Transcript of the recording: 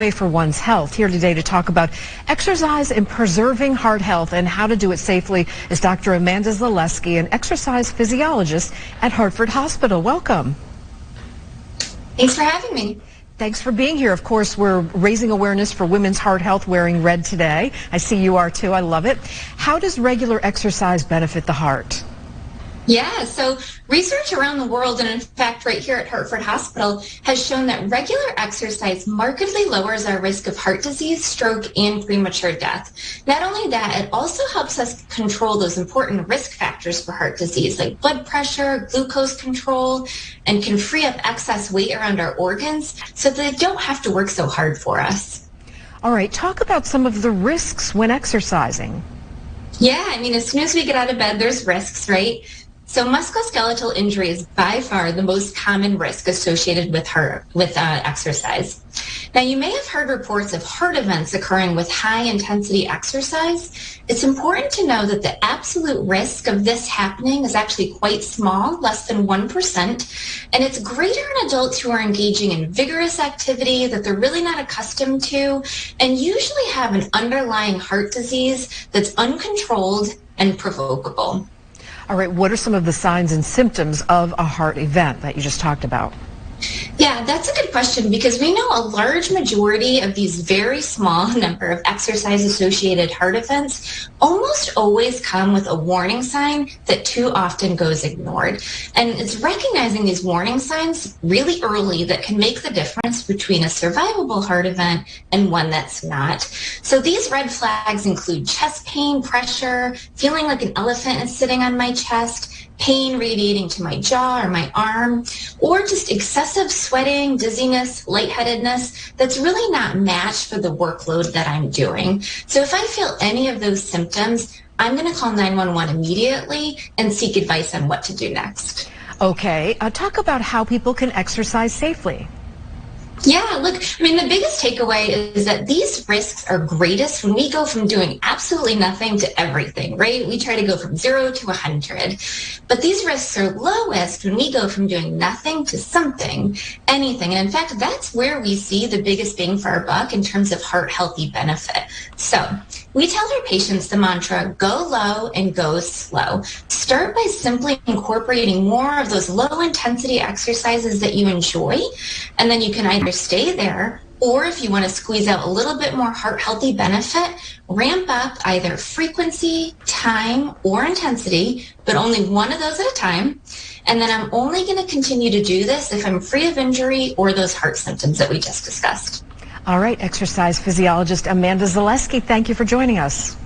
For one's health. Here today to talk about exercise and preserving heart health and how to do it safely is Dr. Amanda Zaleski, an exercise physiologist at Hartford Hospital. Welcome. Thanks for having me. Thanks for being here. Of course, we're raising awareness for women's heart health wearing red today. I see you are too. I love it. How does regular exercise benefit the heart? Yeah, so research around the world, and in fact right here at Hartford Hospital, has shown that regular exercise markedly lowers our risk of heart disease, stroke, and premature death. Not only that, it also helps us control those important risk factors for heart disease like blood pressure, glucose control, and can free up excess weight around our organs so that they don't have to work so hard for us. All right, talk about some of the risks when exercising. Yeah, I mean, as soon as we get out of bed, there's risks, right? So musculoskeletal injury is by far the most common risk associated with exercise. Now, you may have heard reports of heart events occurring with high-intensity exercise. It's important to know that the absolute risk of this happening is actually quite small, less than 1%, and it's greater in adults who are engaging in vigorous activity that they're really not accustomed to and usually have an underlying heart disease that's uncontrolled and provocable. All right, what are some of the signs and symptoms of a heart event that you just talked about? Yeah, that's a good question because we know a large majority of these very small number of exercise-associated heart events almost always come with a warning sign that too often goes ignored. And it's recognizing these warning signs really early that can make the difference between a survivable heart event and one that's not. So these red flags include chest pain, pressure, feeling like an elephant is sitting on my chest, pain radiating to my jaw or my arm, or just excessive sweating, dizziness, lightheadedness that's really not matched for the workload that I'm doing. So if I feel any of those symptoms, I'm going to call 911 immediately and seek advice on what to do next. Okay, talk about how people can exercise safely. Yeah, look, I mean, the biggest takeaway is that these risks are greatest when we go from doing absolutely nothing to everything, right? We try to go from 0 to 100. But these risks are lowest when we go from doing nothing to something, anything. And in fact, that's where we see the biggest bang for our buck in terms of heart healthy benefit. So we tell our patients the mantra, go low and go slow. Start by simply incorporating more of those low intensity exercises that you enjoy, and then you can either stay there, or if you want to squeeze out a little bit more heart healthy benefit, ramp up either frequency, time, or intensity, but only one of those at a time. And then I'm only going to continue to do this if I'm free of injury or those heart symptoms that we just discussed. All right, exercise physiologist Amanda Zaleski, thank you for joining us.